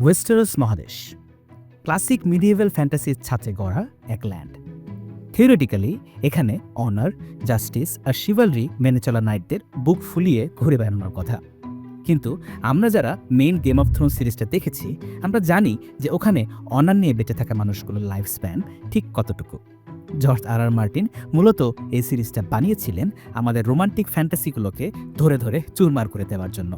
ওয়েস্টারস মহাদেশ ক্লাসিক মিডিয়েভাল ফ্যান্টাসির ছাঁচে গড়া এক ল্যান্ড। থিওরিটিক্যালি এখানে অনার, জাস্টিস আর শিভালরি মেনে চলা নাইটদের বুক ফুলিয়ে ঘুরে বেড়ানোর কথা। কিন্তু আমরা যারা মেইন গেম অফ থ্রোনস সিরিজটা দেখেছি, আমরা জানি যে ওখানে অনার নিয়ে বেঁচে থাকা মানুষগুলোর লাইফ স্প্যান ঠিক কতটুকু। জর্জ আর মার্টিন মূলত এই সিরিজটা বানিয়েছিলেন আমাদের রোমান্টিক ফ্যান্টাসিগুলোকে ধরে ধরে চুরমার করে দেওয়ার জন্য।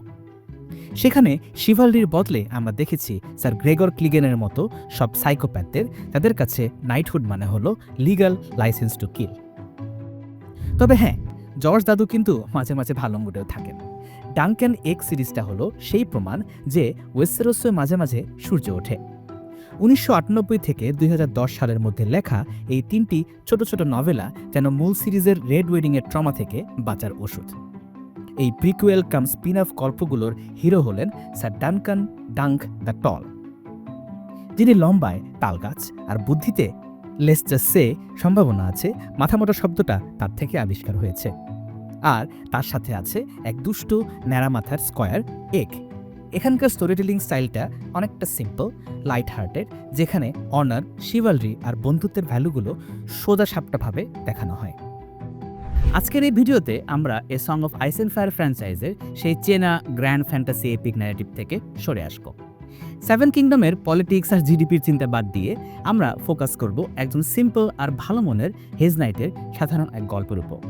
সেখানে শিভালরির বদলে আমরা দেখেছি স্যার গ্রেগর ক্লিগেনের মতো সব সাইকোপ্যাথদের তাদের কাছে নাইটহুড মানে হলো লিগ্যাল লাইসেন্স টু কিল। তবে হ্যাঁ, জর্জ দাদু কিন্তু মাঝে মাঝে ভালো মুডেও থাকেন। ডাঙ্কেন এগ সিরিজটা হলো সেই প্রমাণ যে ওয়েস্টেরোসে মাঝে মাঝে সূর্য ওঠে। 1998 থেকে 2010 সালের মধ্যে লেখা এই 3টি ছোট ছোট নভেলা যেন মূল সিরিজের রেড ওয়েডিংয়ের ট্রমা থেকে বাঁচার ওষুধ। এই প্রিকুয়েল কাম স্পিন অফ গল্পগুলোর হিরো হলেন sir Duncan dung the tall, যিনি লম্বায় তালগাছ আর বুদ্ধিতে লেস্টার সে সম্ভাবনা আছে মাথামোটা শব্দটা তার থেকে আবিষ্কার হয়েছে। আর তার সাথে আছে এক দুষ্ট ন্যাড়া মাথার স্কয়ার এগ। এখানকার স্টোরি টেলিং স্টাইলটা অনেকটা সিম্পল, লাইট হার্টেড, যেখানে অনার, শিভালরি আর বন্ধুত্বের ভ্যালুগুলো সোজা সাপটাভাবে দেখানো হয়। আজকের এই ভিডিওতে আমরা a song of ice and fire ফ্র্যাঞ্চাইজের সেই চেনা গ্র্যান্ড ফ্যান্টাসি এপিক ন্যারেটিভ থেকে সরে আসব। সেভেন কিংডমের পলিটিক্স আর জিডিপির চিন্তা বাদ দিয়ে আমরা ফোকাস করব একজন সিম্পল আর ভালো মনের হেজ নাইটের সাধারণ এক গল্পের উপর,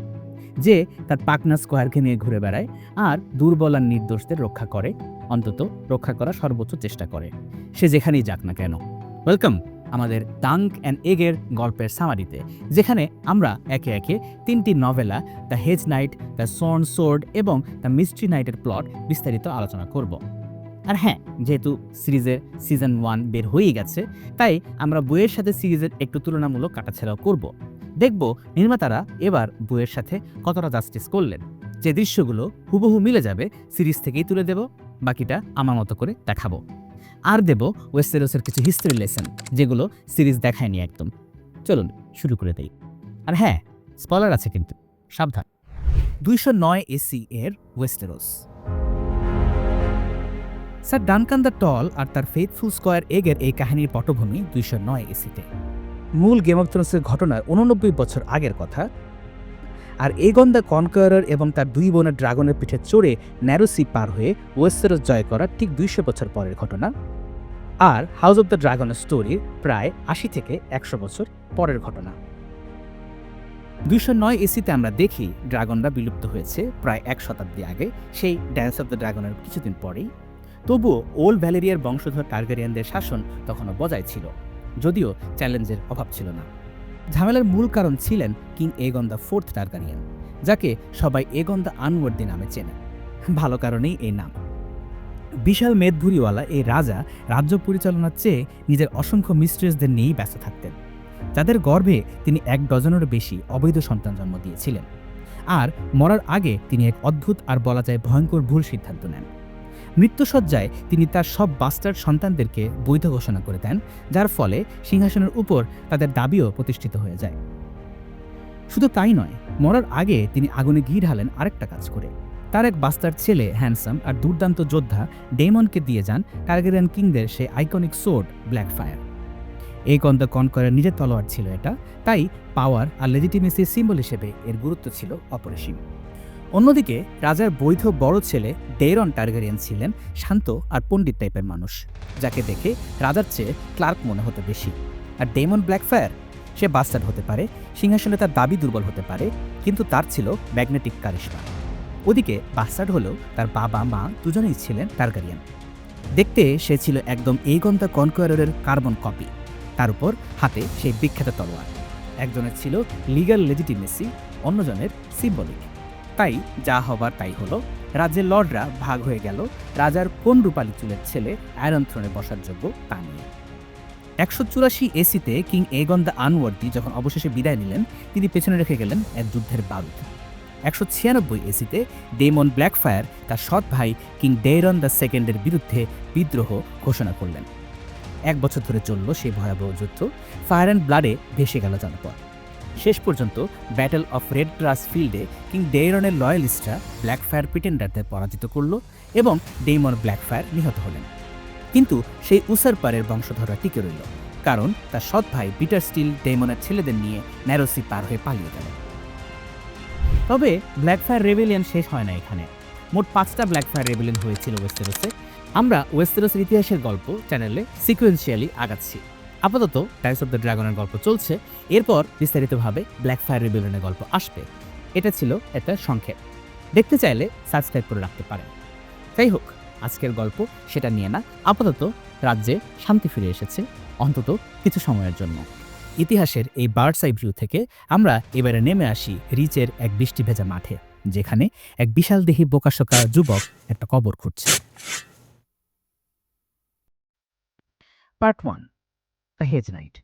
যে তার পাকনা স্কোয়ারকে নিয়ে ঘুরে বেড়ায় আর দুর্বল আর নির্দোষদের রক্ষা করে, অন্তত রক্ষা করার সর্বোচ্চ চেষ্টা করে, সে যেখানেই যাক না কেন। ওয়েলকাম আমাদের ডাঙ্ক অ্যান্ড এগের গল্পের সামারিতে, যেখানে আমরা একে একে 3টি novella the hedge night, the সর্ন সোর্ড এবং দ্য মিস্ট্রি নাইটের প্লট বিস্তারিত আলোচনা করব। আর হ্যাঁ, যেহেতু সিরিজের সিজন 1 বের হয়েই গেছে, তাই আমরা বইয়ের সাথে সিরিজের একটু তুলনামূলক কাটাছেড়াও করব। দেখব নির্মাতারা এবার বইয়ের সাথে কতটা জাস্টিস করলেন। যে দৃশ্যগুলো হুবহু মিলে যাবে সিরিজ থেকেই তুলে দেব, বাকিটা আমার মতো করে দেখাবো। আর দেব ওয়েস্টেরোসের কিছু হিস্ট্রি লেসন, যেগুলো সিরিজ দেখায়নি একদম। চলুন শুরু করে দেই। আর হ্যাঁ, স্পয়লার আছে কিন্তু, সাবধান। 209 এসি এর ওয়েস্টেরোস। স্যার ডানকান দ্য টল আর তার ফেথফুল স্কয়ার এগের এই কাহিনীর পটভূমি 209 এসিতে। মূল গেম অফ থ্রোনসের ঘটনার 89 বছর আগের কথা। আর এগন দ্য কনকোয়ারার এবং তার 2 বোনের ড্রাগনের পিঠে চড়ে ন্যারো সি পার হয়ে ওয়েস্টেরোস জয় করার ঠিক 200 বছর পরের ঘটনা। আর হাউস অব দ্য ড্রাগনের স্টোরির প্রায় 80 থেকে 100 বছর পরের ঘটনা। 209 এসিতে আমরা দেখি ড্রাগনরা বিলুপ্ত হয়েছে প্রায় 1 শতাব্দী আগে, সেই ড্যান্স অব দ্য ড্রাগনের কিছুদিন পরেই। তবুও ওল্ড ভ্যালেরিয়ার বংশধর টার্গারিয়ানদের শাসন তখনও বজায় ছিল, যদিও চ্যালেঞ্জের অভাব ছিল না। ঝামেলার মূল কারণ ছিলেন কিং এগন দ্য 4th টার্গারিয়ান, যাকে সবাই এগন দ্য আনওয়ার্দি নামে চেনে। ভালো কারণেই এই নাম। বিশাল মেদভুরিওয়ালা এই রাজা রাজ্য পরিচালনার চেয়ে নিজের অসংখ্য মিস্ট্রেসদের নিয়েই ব্যস্ত থাকতেন, যাদের গর্ভে তিনি 1 ডজনেরও বেশি অবৈধ সন্তান জন্ম দিয়েছিলেন। আর মরার আগে তিনি এক অদ্ভুত আর বলা যায় ভয়ঙ্কর ভুল সিদ্ধান্ত নেন। মৃত্যুসজ্জায় তিনি তার সব বাস্টার্ড সন্তানদেরকে বৈধ ঘোষণা করে দেন, যার ফলে সিংহাসনের উপর তাদের দাবিও প্রতিষ্ঠিত হয়ে যায়। শুধু তাই নয়, মরার আগে তিনি আগুনে ঘি ঢালেন আরেকটা কাজ করে। তার এক বাস্টার্ড ছেলে হ্যান্ডসাম আর দুর্দান্ত যোদ্ধা ডেমনকে দিয়ে যান টার্গেরিয়ান কিংদের সেই iconic sword Blackfyre. Aegon the Conqueror নিজের তলোয়ার ছিল এটা, তাই পাওয়ার আর লেজিটিমেসির সিম্বল হিসেবে এর গুরুত্ব ছিল অপরিসীম। অন্যদিকে রাজার বৈধ বড় ছেলে ডেইরন টার্গারিয়ান ছিলেন শান্ত আর পণ্ডিত টাইপের মানুষ, যাকে দেখে রাজার চেয়ে ক্লার্ক মনে হতো বেশি। আর ডেমন ব্ল্যাকফায়ার, সে বাস্টার্ড হতে পারে, সিংহাসনে তার দাবি দুর্বল হতে পারে, কিন্তু তার ছিল ম্যাগনেটিক কারিশমা। ওদিকে বাস্টার্ড হলেও তার বাবা মা দুজনেই ছিলেন টার্গারিয়ান। দেখতে সে ছিল একদম এগন দ্য কনকোয়ারারের কার্বন কপি, তার উপর হাতে সেই বিখ্যাত তলোয়ার। একজনের ছিল লিগ্যাল লেজিটিমেসি, অন্যজনের সিম্বলিক। তাই যা হবার তাই হলো, রাজ্যের লর্ডরা ভাগ হয়ে গেল রাজার কোন রূপালী চুলের ছেলে আয়রন থ্রোনে বসার যোগ্য তা নিয়ে। 184 এসিতে কিং এগন দ্য আনওয়ার্দি যখন অবশেষে বিদায় নিলেন, তিনি পেছনে রেখে গেলেন এক যুদ্ধের বারুদ। 196 এসিতে ডেমন ব্ল্যাকফায়ার তার সৎ ভাই কিং ডেইরন দ্য সেকেন্ডের বিরুদ্ধে বিদ্রোহ ঘোষণা করলেন। 1 বছর ধরে চলল সেই ভয়াবহ যুদ্ধ, ফায়ার অ্যান্ড ব্লাডে ভেসে গেল জনপদ। শেষ পর্যন্ত ব্যাটল অফ রেড গ্রাস ফিল্ডে কিং ডেইরনের লয়ালিস্টরা ব্ল্যাকফায়ার প্রিটেন্ডারদের পরাজিত করল এবং ডেমন ব্ল্যাকফায়ার নিহত হলেন। কিন্তু সেই উসারপারের বংশধররা টিকে রইল, কারণ তার সৎ ভাই পিটার স্টিল ডেমনের ছেলেদের নিয়ে ন্যারোসি পার হয়ে পালিয়ে গেল। তবে ব্ল্যাকফায়ার রেবেলিয়ন শেষ হয় না এখানে। মোট 5টা ব্ল্যাকফায়ার রেবেলিয়ন হয়েছিল ওয়েস্টেরোসে। আমরা ওয়েস্টেরোসের ইতিহাসের গল্প চ্যানেলে সিকোয়েন্সিয়ালি আগাচ্ছি। আপাতত টাইস অফ দ্য ড্রাগনের গল্প চলছে, এরপর বিস্তারিতভাবে ব্ল্যাকফায়ার রেবেলিয়নের গল্প আসবে। এটা ছিল একটা সংক্ষেপ। দেখতে চাইলে সাবস্ক্রাইব করে রাখতে পারেন। যাই হোক, আজকের গল্প সেটা নিয়ে না। আপাতত রাজ্যে শান্তি ফিরে এসেছে, অন্তত কিছু সময়ের জন্য। ইতিহাসের এই বার্ডস আই ভিউ থেকে আমরা এবারে নেমে আসি রিচের এক বৃষ্টি ভেজা মাঠে, যেখানে এক বিশালদেহী বোকাশোকা যুবক একটা কবর খুঁজছে। Part 1, the hedge knight.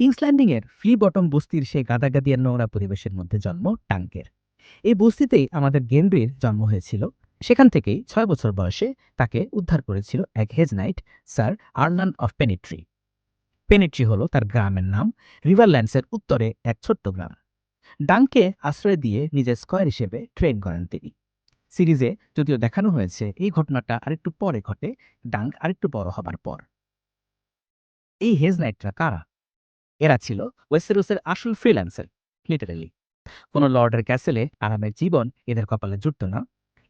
King's Landing এর ফ্লি বটম বস্তির সেই গাদাগাদি আর নোংরা পরিবেশের মধ্যে জন্ম ডাঙ্কের। এই বস্তিতেই আমাদের গেনরির জন্ম হয়েছিল। সেখান থেকেই 6 বছর বয়সে তাকে উদ্ধার করেছিল এক হেজ নাইট, স্যার আর্লান অফ পেনিট্রি। পেনিট্রি হলো তার গ্রামের নাম, রিভারল্যান্ডসের উত্তরে এক ছোট্ট গ্রাম। ডাঙ্ককে আশ্রয় দিয়ে নিজের স্কয়ার হিসেবে ট্রেন করেন তিনি। সিরিজে যদিও দেখানো হয়েছে এই ঘটনাটা আরেকটু পরে ঘটে, ডাঙ্ক আরেকটু বড় হবার পর। এই হেজ নাইটরা কারা? এরা ছিল ওয়েস্টেরোসের আসল ফ্রিল্যান্সার, লিটারেলি। কোনো লর্ডের ক্যাসেলে আরামের জীবন এদের কপালে জুটত না।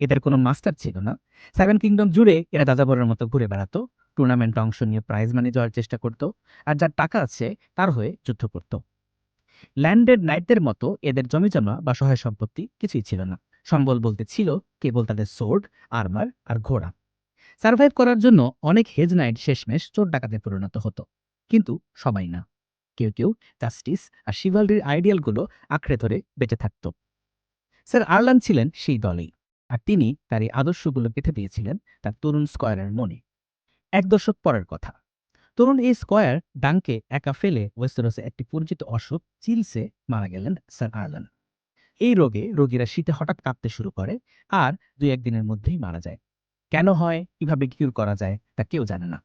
এদের কোনো মাস্টার ছিল না। 7 কিংডম জুড়ে এরা যাযাবরের মতো ঘুরে বেড়াতো, টুর্নামেন্টে অংশ নিয়ে প্রাইজ মানি জয়ের চেষ্টা করত, আর যার টাকা আছে তার হয়ে যুদ্ধ করত। ল্যান্ডেড নাইটদের মতো এদের জমিজমা বা সহায় সম্পত্তি কিছুই ছিল না। সম্বল বলতে ছিল কেবল তাদের সোর্ড, আর্মার আর ঘোড়া। সার্ভাইভ করার জন্য অনেক হেজ নাইট শেষমেশ চোর ডাকাতে পরিণত হতো, কিন্তু সবাই না। কেউ কেউ জাস্টিস আর শিভালরির আইডিয়ালগুলো আঁকড়ে ধরে বেঁচে থাকত। স্যার আর্লান ছিলেন সেই দলেই, আর তিনি তার এই আদর্শগুলো গেঁথে দিয়েছিলেন তার তরুণ স্কয়ারের মনে। 1 দশক পরের কথা। তরুণ এই স্কয়ার ডাঙ্ককে একা ফেলে ওয়েস্টেরোসে একটি পরিচিত অসুখ চিলসে মারা গেলেন স্যার আর্লান। এই রোগে রোগীরা শীতে হঠাৎ কাঁপতে শুরু করে আর 2-1 দিনের মধ্যেই মারা যায়। কেন হয়, কিভাবে কিউর করা যায় তা কেউ জানে না।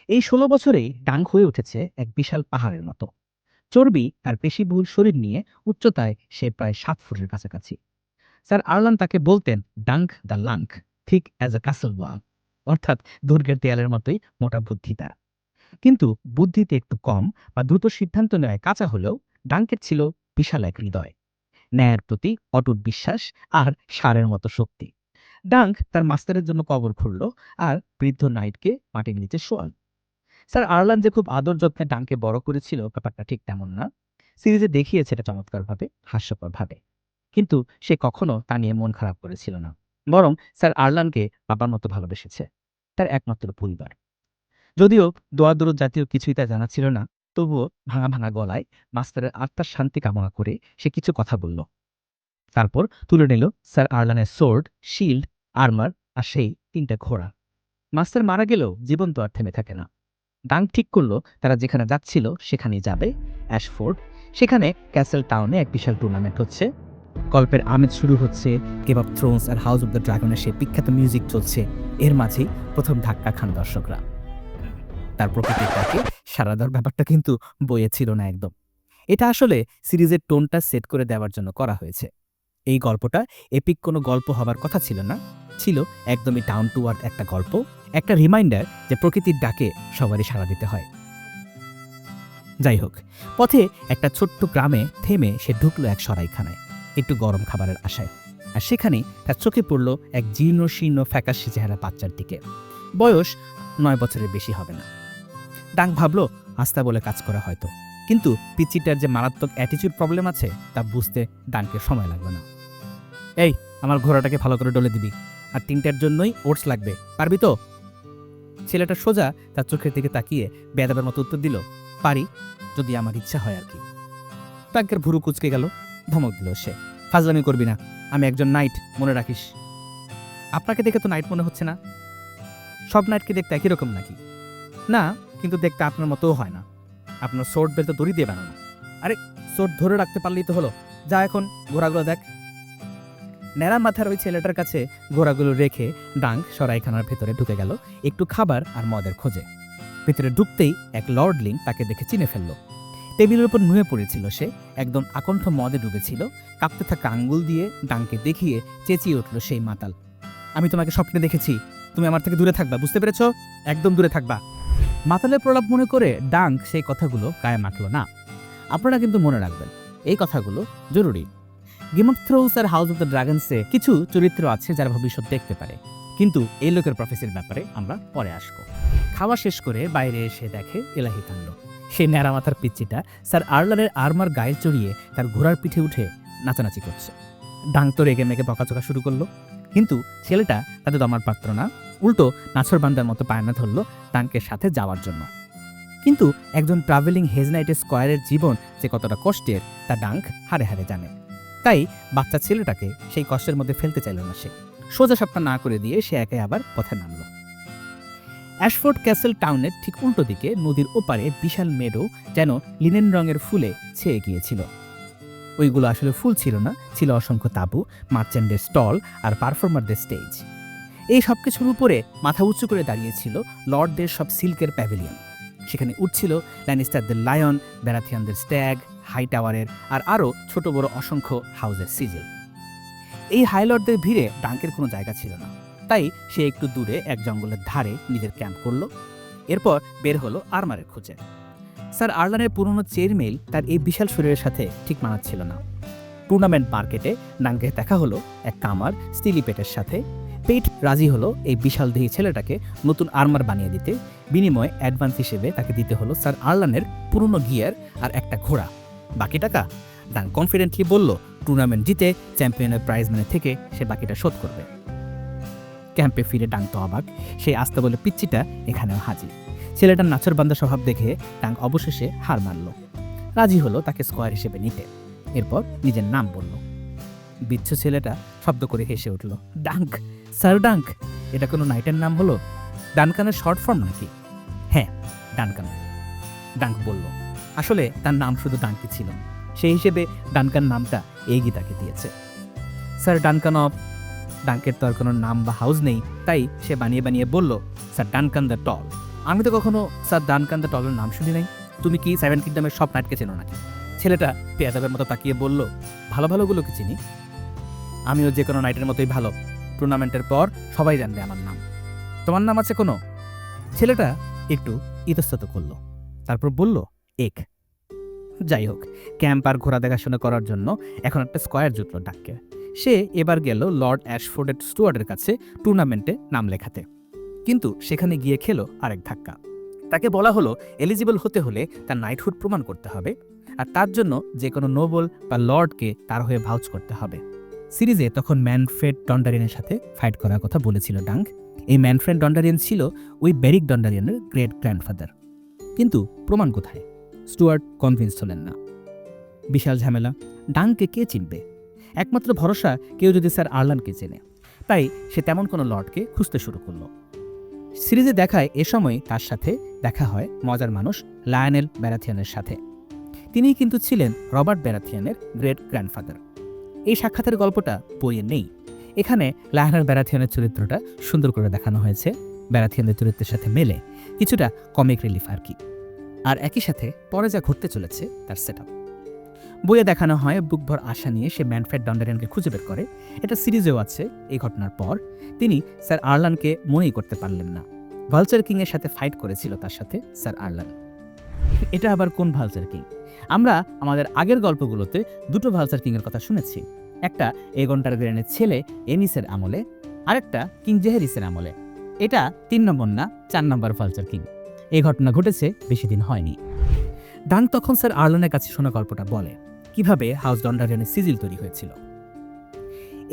এই 16 বছরেই ডাঙ্ক হয়ে উঠেছে এক বিশাল পাহাড়ের মতো। চর্বি আর পেশিবহুল শরীর নিয়ে উচ্চতায় সে প্রায় 7 ফুটের কাছাকাছি। স্যার আর্লান তাকে বলতেন ডাঙ্ক দ্য লাঙ্ক, ঠিক অ্যাজ এ ক্যাসল ওয়াল, অর্থাৎ দুর্গের দেয়ালের মতোই মোটা বুদ্ধি তার। কিন্তু বুদ্ধিতে একটু কম বা দ্রুত সিদ্ধান্ত নেওয়ায় কাঁচা হলেও ডাঙ্কের ছিল বিশাল এক হৃদয়, ন্যায়ের প্রতি অটুট বিশ্বাস আর ষাঁড়ের মতো শক্তি। ডাঙ্ক তার মাস্টারের জন্য কবর খুঁড়ল আর বৃদ্ধ নাইটকে মাটির নিচে শোয়াল। স্যার আর্লান যে খুব আদর যত্নে ডাঙ্ককে বড় করেছিল ব্যাপারটা ঠিক তেমন না। সিরিজে দেখিয়েছে এটা চমৎকারভাবে, হাস্যকরভাবে। কিন্তু সে কখনো তা নিয়ে মন খারাপ করেছিল না, বরং স্যার আর্লানকে বাবার মতো ভালোবেসেছে, তার একমাত্র পরিবার। যদিও দোয়া-দরুদ জাতীয় কিছুই তার জানা ছিল না, তবুও ভাঙা ভাঙা গলায় মাস্টারের আত্মার শান্তি কামনা করে সে কিছু কথা বলল। তারপর তুলে নিল স্যার আর্লানের সোর্ড, শিল্ড, আর্মার আর সেই 3টা ঘোড়া। মাস্টার মারা গেলেও জীবন তো আর থেমে থাকে না। ডাঙ্ক ঠিক করলো তারা যেখানে যাচ্ছিল সেখানেই যাবে, অ্যাশফোর্ড। সেখানে ক্যাসেল টাউনে এক বিশাল টুর্নামেন্ট হচ্ছে। গল্পের আমেজ শুরু হচ্ছে, গেম অফ থ্রোনস আর হাউস অফ দ্য ড্রাগনের সেই বিখ্যাত মিউজিক চলছে। এর মাঝেই প্রথম ধাক্কা খান দর্শকরা। তার প্রকৃতির ডাকে সাড়া দেওয়ার ব্যাপারটা কিন্তু বইয়ে ছিল না একদম। এটা আসলে সিরিজের টোনটা সেট করে দেওয়ার জন্য করা হয়েছে। এই গল্পটা এপিক কোনো গল্প হবার কথা ছিল না, ছিল একদমই ডাউন টু আর্থ একটা গল্প, একটা রিমাইন্ডার যে প্রকৃতির ডাকে সবারই সাড়া দিতে হয়। যাই হোক, পথে একটা ছোট্ট গ্রামে থেমে সে ঢুকলো এক সরাইখানায়, একটু গরম খাবারের আশায়। আর সেখানেই তার চোখে পড়ল এক জীর্ণ শীর্ণ ফ্যাকাশে চেহারা বাচ্চার দিকে। বয়স 9 বছরের বেশি হবে না। ডাঙ্ক ভাবলো আস্থা বলে কাজ করা হয়তো, কিন্তু পিচ্চিটার যে মারাত্মক অ্যাটিচিউড প্রবলেম আছে তা বুঝতে ডাঙ্কের সময় লাগলো না। এই, আমার ঘোড়াটাকে ভালো করে ডলে দিবি, আর 3টার জন্যই ওটস লাগবে, পারবি তো? ছেলেটা সোজা তার চোখের দিকে তাকিয়ে বেয়াদবের মতো উত্তর দিল, পারি, যদি আমার ইচ্ছা হয় আর কি। ডাঙ্কের ভুরু কুচকে গেল। ধমক দিল সে, ফাজলামি করবি না, আমি একজন নাইট, মনে রাখিস। আপনাকে দেখে তো নাইট মনে হচ্ছে না। সব নাইটকে দেখতে একই রকম নাকি? না, কিন্তু দেখতে আপনার মতোও হয় না। আপনার সোর্ড বেল তো দড়ি দিয়ে বানানো। আরে, সোর্ড ধরে রাখতে পারলেই তো হলো। যা এখন ঘোড়াগুলো দেখ। ন্যাড়া মাথার ওই ছেলেটার কাছে ঘোড়াগুলো রেখে ডাঙ্ক সরাইখানার ভেতরে ঢুকে গেল একটু খাবার আর মদের খোঁজে। ভেতরে ঢুকতেই এক লর্ডলিং তাকে দেখে চিনে ফেলল। টেবিলের উপর নুয়ে পড়েছিল সে, একদম আকণ্ঠ মদে ডুবেছিল। কাঁপতে থাকা আঙ্গুল দিয়ে ডাঙ্ককে দেখিয়ে চেঁচিয়ে উঠল সেই মাতাল, আমি তোমাকে স্বপ্নে দেখেছি, তুমি আমার থেকে দূরে থাকবা, বুঝতে পেরেছো? একদম দূরে থাকবা। মাতালের প্রলাপ মনে করে ডাঙ্ক সেই কথাগুলো গায়ে মাখল না। আপনারা কিন্তু মনে রাখবেন, এই কথাগুলো জরুরি। গেম অফ থ্রোনস আর হাউস অফ দ্য ড্রাগনসে কিছু চরিত্র আছে যারা ভবিষ্যৎ দেখতে পারে, কিন্তু এই লোকের প্রফেসির ব্যাপারে আমরা পরে আসবো। খাওয়া শেষ করে বাইরে এসে দেখে এলাহি কাণ্ড। সেই ন্যাড়া মাথার পিচ্চিটা স্যার আর্লানের আর্মার গায়ে চড়িয়ে তার ঘোড়ার পিঠে উঠে নাচানাচি করছে। ডাঙ্ক তো রেগে মেগে বকাচকা শুরু করলো, কিন্তু ছেলেটা তাতে দমার পাত্র না, উল্টো নাছর বান্দার মতো পায়না ধরল ডাঙ্কের সাথে যাওয়ার জন্য। কিন্তু একজন ট্রাভেলিং হেজনাইটের স্কোয়ারের জীবন যে কতটা কষ্টের তা ডাঙ্ক হারে হারে জানে। তাই বাচ্চা ছেলেটাকে সেই কষ্টের মধ্যে ফেলতে চাইল না সে। সোজা সাপটা না করে দিয়ে সে একে আবার পথে নামল। অ্যাশফোর্ড ক্যাসেল টাউনের ঠিক উল্টো দিকে নদীর ওপারে বিশাল মেডো যেন লিনেন রঙের ফুলে ছেয়ে গিয়েছিল। ওইগুলো আসলে ফুল ছিল না, ছিল অসংখ্য তাঁবু, মার্চেন্টের স্টল আর পারফর্মারদের স্টেজ। এই সব কিছুর উপরে মাথা উঁচু করে দাঁড়িয়েছিল লর্ডদের সব সিল্কের প্যাভিলিয়ন। সেখানে উঠছিল ল্যানিস্টারদের লায়ন, ব্যারাথিয়ানদের স্ট্যাগ, হাই টাওয়ারের আর আরও ছোট বড় অসংখ্য হাউসের সিজিল। এই হাইলর্ডদের ভিড়ে ডাঙ্কের কোনো জায়গা ছিল না, তাই সে একটু দূরে এক জঙ্গলের ধারে নিজের ক্যাম্প করল। এরপর বের হলো আর্মারের খোঁজে। স্যার আর্লানের পুরনো চেয়ারমেইল তার এই বিশাল শরীরের সাথে ঠিক মানাচ্ছিল না। টুর্নামেন্ট মার্কেটে ডাঙ্কের দেখা হলো এক কামার স্টিলি পেটের সাথে। পেট রাজি হলো এই বিশাল দেহী ছেলেটাকে নতুন আর্মার বানিয়ে দিতে। বিনিময়ে অ্যাডভান্স হিসেবে তাকে দিতে হলো স্যার আর্লানের পুরনো গিয়ার আর একটা ঘোড়া। বাকি টাকা ডাঙ্ক কনফিডেন্টলি বলল টুর্নামেন্ট জিতে চ্যাম্পিয়নের প্রাইজ মানি থেকে সে বাকিটা শোধ করবে। ক্যাম্পে ফিরে ডাঙ্ক তো অবাক, সেই আস্তে বলে পিচ্চিটা এখানেও হাজির। ছেলেটার নাচরবান্দা স্বভাব দেখে ডাঙ্ক অবশেষে হার মানল, রাজি হলো তাকে স্কোয়ার হিসেবে নিতে। এরপর নিজের নাম বলল। বিচ্ছু ছেলেটা শব্দ করে হেসে উঠল। ডাঙ্ক, স্যার ডাঙ্ক, এটা কোনো নাইটের নাম হলো? ডানকানের শর্ট ফর্ম নাকি? হ্যাঁ, ডানকান, ডাঙ্ক বলল। আসলে তার নাম শুধু ডাঙ্কি ছিল, সেই হিসেবে ডানকান নামটা এগি তাকে দিয়েছে। Sir Duncan of. ডাঙ্কের তো আর কোনো নাম বা হাউস নেই, তাই সে বানিয়ে বানিয়ে বলল স্যার ডানকান দ্য টল। আমি তো কখনো স্যার ডানকান দ্য টলের নাম শুনি নাই। তুমি কি সেভেন কিংডমের সব নাইটকে চেনো নাকি? ছেলেটা পেয়াদাবের মতো তাকিয়ে বলল, ভালো ভালোগুলোকে চিনি, আমিও যে কোনো নাইটের মতোই ভালো। টুর্নামেন্টের পর সবাই জানবে আমার নাম। তোমার নাম আছে কোনো? ছেলেটা একটু ইতস্তত করল, তারপর বলল, এক। যাই হোক, ক্যাম্প আর ঘোড়া দেখাশোনা করার জন্য এখন একটা স্কোয়ার জুটল ডাককে। সে এবার গেল লর্ড অ্যাশফোর্ডের স্টুয়ার্ডের কাছে টুর্নামেন্টে নাম লেখাতে। কিন্তু সেখানে গিয়ে খেলো আরেক ধাক্কা। তাকে বলা হলো এলিজিবল হতে হলে তার নাইটহুড প্রমাণ করতে হবে, আর তার জন্য যে কোনো নোবেল বা লর্ডকে তার হয়ে ভাউচ করতে হবে। সিরিজে তখন ম্যানফ্রেড ডন্ডারিয়ানের সাথে ফাইট করার কথা বলেছিল ডাঙ্ক। এই ম্যানফ্রেড ডন্ডারিয়ান ছিল ওই বেরিক ডন্ডারিয়ানের গ্রেট গ্র্যান্ডফাদার। কিন্তু প্রমাণ কোথায়? স্টুয়ার্ট কনভিন্সড হলেন না। বিশাল ঝামেলা। ডাঙ্ককে কে চিনবে? একমাত্র ভরসা কেউ যদি স্যার আর্লানকে চেনে। তাই সে তেমন কোনো লর্ডকে খুঁজতে শুরু করলো। সিরিজে দেখায় এ সময় তার সাথে দেখা হয় মজার মানুষ লায়নেল ব্যারাথিয়ানের সাথে। তিনিই কিন্তু ছিলেন রবার্ট ব্যারাথিয়ানের গ্রেট গ্র্যান্ডফাদার। এই সাক্ষাতের গল্পটা বইয়ে নেই। এখানে লায়নেল ব্যারাথিয়ানের চরিত্রটা সুন্দর করে দেখানো হয়েছে, ব্যারাথিয়ানের চরিত্রের সাথে মেলে, কিছুটা কমিক রিলিফ আর কি। আর একই সাথে পরে যা ঘটতে চলেছে তার সেটআপ। বইয়ে দেখানো হয় বুকভর আশা নিয়ে সে ম্যানফ্রেড ডন্ডারিয়ানকে খুঁজে বের করে। এটা সিরিজেও আছে। এই ঘটনার পর তিনি স্যার আর্লানকে মনেই করতে পারলেন না। ভালচার কিংয়ের সাথে ফাইট করেছিল তার সাথে স্যার আর্লান। এটা আবার কোন ভালচার কিং? আমরা আমাদের আগের গল্পগুলোতে দুটো ভালচার কিংয়ের কথা শুনেছি। একটা এগন টারগারিয়ানের ছেলে এনিসের আমলে, আরেকটা কিং জেহেরিসের আমলে। এটা 3 নম্বর না 4 নম্বর ভালচার কিং। এই ঘটনা ঘটেছে বেশি দিন হয়নি। ডাঙ্ক তখন স্যার আর্লানের কাছে শোনা গল্পটা বলে, কিভাবে হাউস ডন্ডারিয়ানের সিজিল তৈরি হয়েছিল।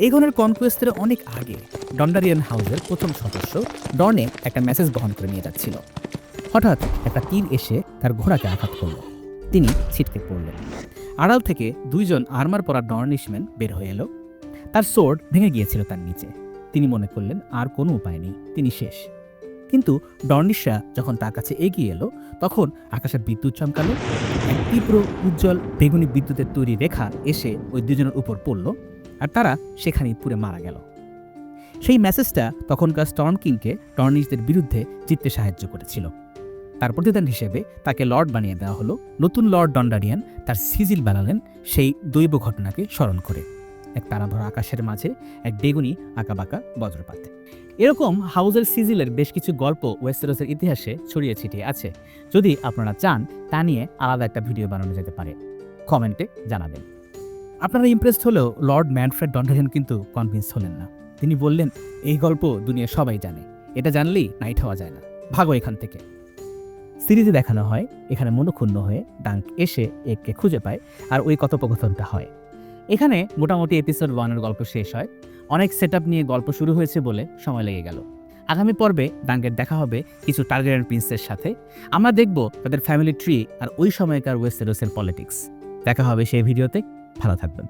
এগনের কনকোয়েস্টের অনেক আগে ডন্ডারিয়ান হাউসের প্রথম সদস্য ডর্নে একটা মেসেজ বহন করে নিয়ে যাচ্ছিল। হঠাৎ একটা তীর এসে তার ঘোড়াকে আঘাত করল। তিনি ছিটকে পড়লেন। আড়াল থেকে 2 জন আর্মার পরা ডর্নিশম্যান বের হয়ে এলো। তার সোর্ড ভেঙে গিয়েছিল তার নিচে। তিনি মনে করলেন আর কোনো উপায় নেই, তিনি শেষ। কিন্তু ডর্নিশরা যখন তার কাছে এগিয়ে এলো, তখন আকাশে বিদ্যুৎ চমকালো। এক তীব্র উজ্জ্বল বেগুনি বিদ্যুতের তৈরি রেখা এসে ওই 2 জনের উপর পড়ল, আর তারা সেখানেই পুড়ে মারা গেল। সেই মেসেজটা তখনকার স্টর্ম কিংকে ডর্নিশদের বিরুদ্ধে জিততে সাহায্য করেছিল। তার প্রতিদান হিসেবে তাকে লর্ড বানিয়ে দেওয়া হলো। নতুন লর্ড ডন্ডারিয়ান তার সিজিল বানালেন সেই দৈব ঘটনাকে স্মরণ করে। এক তারাভরা আকাশের মাঝে এক বেগুনি আঁকাবাঁকা বজ্রপাত। এরকম হাউজের সিজিলের বেশ কিছু গল্প ওয়েস্টেরোসের ইতিহাসে ছড়িয়ে ছিটিয়ে আছে। যদি আপনারা চান তা নিয়ে আলাদা একটা ভিডিও বানানো যেতে পারে, কমেন্টে জানাবেন। আপনারা ইমপ্রেসড হলেও লর্ড ম্যানফ্রেড ডনটারহেন কিন্তু কনভিন্স হলেন না। তিনি বললেন, এই গল্প দুনিয়া সবাই জানে, এটা জানলেই নাইট হওয়া যায় না, ভাগো এখান থেকে। সিরিজে দেখানো হয় এখানে মনক্ষুণ্ণ হয়ে ডাঙ্ক এসে একে খুঁজে পায় আর ওই কথোপকথনটা হয়। এখানে মোটামুটি এপিসোড 1-এর গল্প শেষ হয়। অনেক সেট নিয়ে গল্প শুরু হয়েছে বলে সময় লেগে গেল। আগামী পর্বে ডাঙ্কের দেখা হবে কিছু টার্গারিয়ান প্রিন্সের সাথে। আমরা দেখব তাদের ফ্যামিলি ট্রি আর ওই সময়কার ওয়েস্টেরোসের পলিটিক্স। দেখা হবে সেই ভিডিওতে। ভালো থাকবেন।